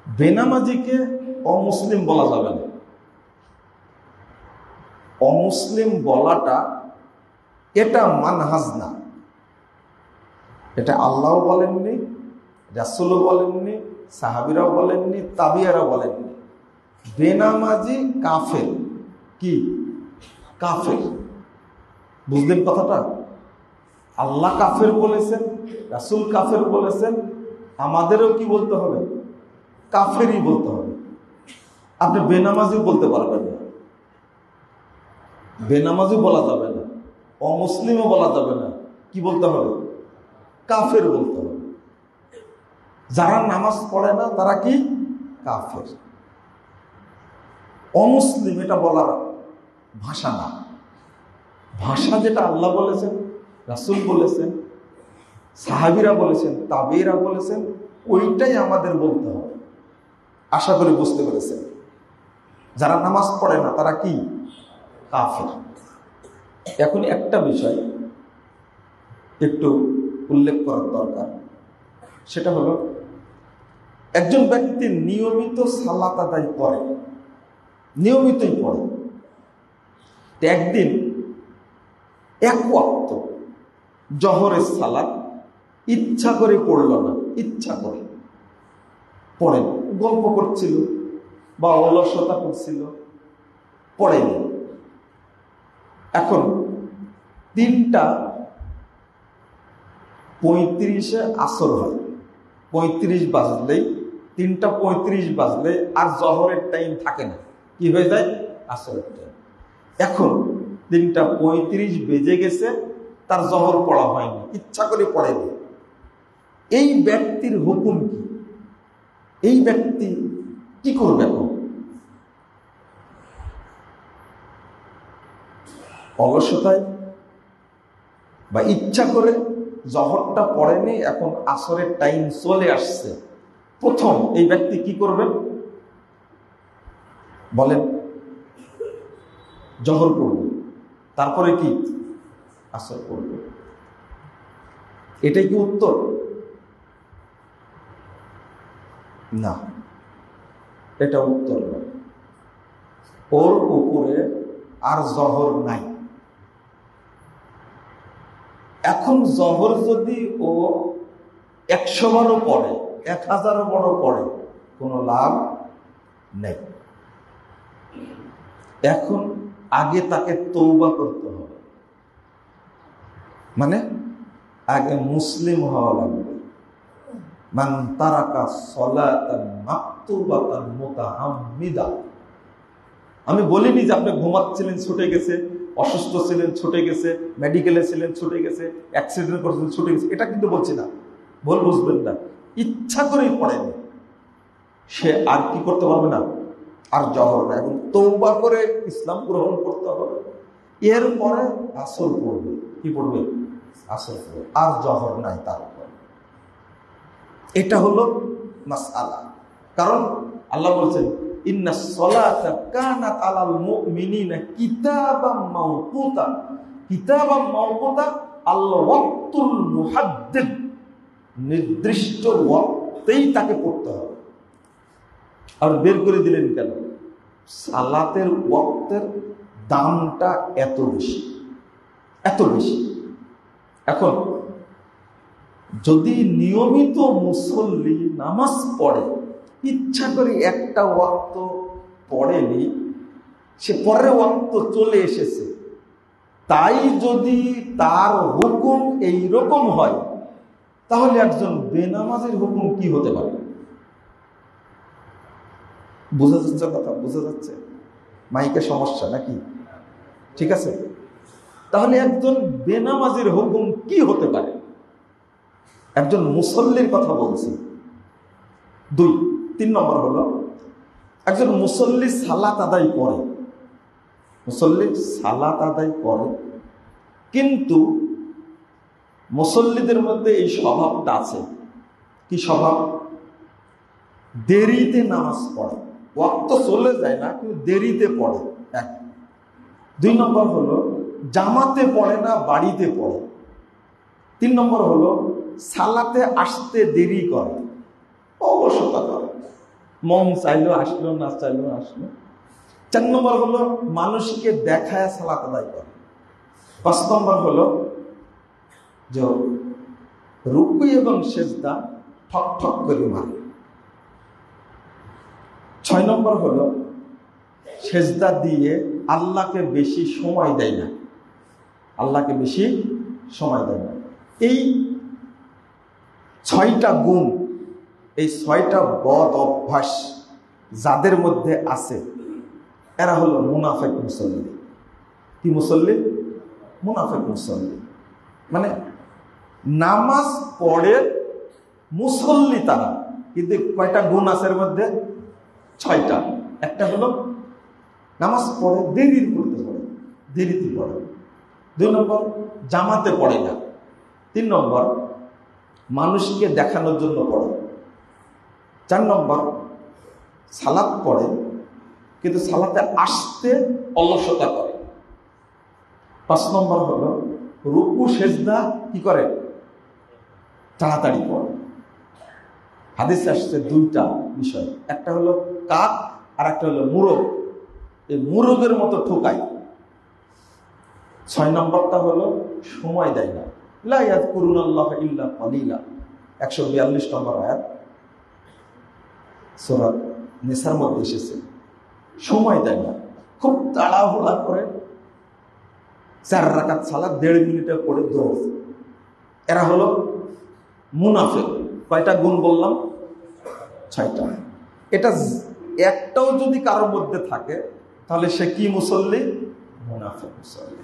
বেনামাজিকে অমুসলিম বলা যাবে না। অমুসলিম বলাটা এটা মানহাজ না। এটা আল্লাহও বলেননি, রাসূলও বলেননি, সাহাবীরাও বলেননি, তাবিয়ারাও বলেননি। বেনামাজি কাফের। কি কাফের? বুঝলেন কথাটা? আল্লাহ কাফের বলেছেন, রাসূল কাফের বলেছেন, আমাদেরও কি বলতে হবে? কাফেরই বলতে হবে। আপনি বেনামাজি বলতে পারবেন না, বেনামাজি বলা যাবে না, অমুসলিমও বলা যাবে না। কি বলতে হবে? কাফের বলতে হবে। যারা নামাজ পড়ে না তারা কি কাফের। অমুসলিম এটা বলার ভাষা না। ভাষা যেটা আল্লাহ বলেছেন, রাসূল বলেছেন, সাহাবীরা বলেছেন, তাবেঈরা বলেছেন, ওইটাই আমাদের বলতে হবে। আশা করি বুঝতে পেরেছেন। যারা নামাজ পড়ে না তারা কি কাফের। এখন একটা বিষয় একটু উল্লেখ করার দরকার, সেটা হলো একজন ব্যক্তি নিয়মিত সালাত আদায় করে, নিয়মিতই পড়ে, একদিন এক ওয়াক্ত জোহরের সালাত ইচ্ছা করে পড়ল না, ইচ্ছা করে পড়ে, গল্প করছিল বা অলসতা করছিল, পড়েনি। এখন 3:35 আসর হয়, 35 বাজলেই, 3:35 বাজলে আর জোহরের টাইম থাকে না, কি হয়ে যায়? আসরের টাইম। এখন 3:35 বেজে গেছে, তার জোহর পড়া হয়নি, ইচ্ছা করে পড়েনি। এই ব্যক্তির হুকুম কি? এই ব্যক্তি কি করবে? এখন অলসতায় বা ইচ্ছা করে জোহরটা পড়েনি, এখন আসরের টাইম চলে আসছে, প্রথম এই ব্যক্তি কি করবেন বলেন? জোহর পড়বে, তারপরে কি আসর পড়বে। এটাই কি উত্তর? না, এটা উত্তর নয়। ওর উপরে আর জোহর নাই। এখন জোহর যদি ও 100 বারও পড়ে, 1000 বারও পড়ে, কোনো লাভ নেই। এখন আগে তাকে তওবা করতে হবে, মানে আগে মুসলিম হওয়া লাগবে। মান তারাকা সলাতান মাকতুবাতান মুতাআম্মিদা। আমি বলিনি যে আপনি ঘুমাচ্ছিলেন ছুটে গেছে, অসুস্থ ছিলেন ছুটে গেছে, মেডিকেলে ছিলেন ছুটে গেছে, অ্যাক্সিডেন্ট করেছেন ছুটে গেছে, এটা কিন্তু বলছি না, ভুল বুঝবেন না। ইচ্ছা করেই পড়েনি, সে আর কি করতে পারবে না, আর জোহর না। এবং তওবা করে ইসলাম গ্রহণ করতে হবে। এরপরে আসর পড়বে। কি পড়বে? আসর পড়বে, আর জোহর নাই তার উপর। এটা হলো মাসআলা। কারণ আল্লাহ বলছেন ইন্নাস সালাতা কানাত আলাল মুমিনিনা কিতাবাম মাওকুতা। কিতাবাম মাওকুতা আল ওয়াক্তুল মুহাদ্দিদ, নির্দিষ্ট ওয়াক্তেই তাকে পড়তে হবে। আর বের করে দিলেন কেন? সালাতের ওয়াক্তের দামটা এত বেশি, এত বেশি। এখন যদি নিয়মিত মুসল্লি নামাজ পড়ে, ইচ্ছা করে একটা ওয়াক্ত পড়েনি, সে পরের ওয়াক্ত চলে এসেছে, তাই যদি তার হুকুম এই রকম হয়, তাহলে একজন বেনামাজের হুকুম কি হতে পারে? বোঝা যাচ্ছে কথা? বোঝা যাচ্ছে? মাইকে সমস্যা নাকি? ঠিক আছে, তাহলে একজন বেনামাজের হুকুম কি হতে পারে? একজন মুসল্লির কথা বলছি। 3 নম্বর হলো, একজন মুসল্লি সালাত আদায় করে, মুসল্লি সালাত আদায় করে, কিন্তু মুসল্লিদের মধ্যে এই স্বভাবটা আছে। কি স্বভাব? দেরিতে নামাজ পড়ে, ওয়াক্ত চলে যায় না কিন্তু দেরিতে পড়ে। 1। 2 নম্বর হলো জামাতে পড়ে না, বাড়িতে পড়ে। 3 নম্বর হলো সালাতে আসতে দেরি করে, অলসতা করে। মন চাইলো আসলো, না চাইলো আসলো। 4 নম্বর হলো মানুষকে দেখায় সালাত আদায় করে। 5 নম্বর হলো যে রুকু এবং সেজদা ঠক ঠক করে মারে। 6 নম্বর হলো সেজদা দিয়ে আল্লাহকে বেশি সময় দেয় না, আল্লাহকে বেশি সময় দেয় না। এই 6টা গুণ, এই 6টা বদ অভ্যাস যাদের মধ্যে আছে এরা হলো মুনাফিক মুসল্লি। কি মুসল্লি? মুনাফিক মুসল্লি। মানে নামাজ পড়ে মুসল্লি তারা, কিন্তু কয়টা গুণ আছে এর মধ্যে? 6টা। একটা হলো নামাজ পড়ে দেরির করতে পড়ে, দেরিতে পড়ে। 2 নম্বর জামাতে পড়ে না। 3 নম্বর মানুষকে দেখানোর জন্য পড়ে। 4 নম্বর সালাত পড়ে কিন্তু সালাতে আসতে অলসতা করে। 5 নম্বর হলো রুকু সেজদা কি করে? তাড়াতাড়ি পড়ে। হাদিসে আসছে 2টা বিষয়, একটা হলো কাক আর একটা হলো মুরগ। এই মুরগের মতো ঠোকায়। 6 নম্বরটা হলো সময় দেয় না। লা ইয়াযকুরুনাল্লাহ ইল্লা কালিলা, 142 নম্বর আয়াত সূরা নিসার মধ্যে এসেছে। সময় দেয় না, খুব তাড়াহুড়া করে 4 রাকাত সালাত 1.5 মিনিটে পড়ে দৌড়। এরা হলো মুনাফিক। কয়টা গুণ বললাম? 6টা। এটা একটাও যদি কারোর মধ্যে থাকে তাহলে সে কি মুসল্লি? মুনাফিক মুসল্লি।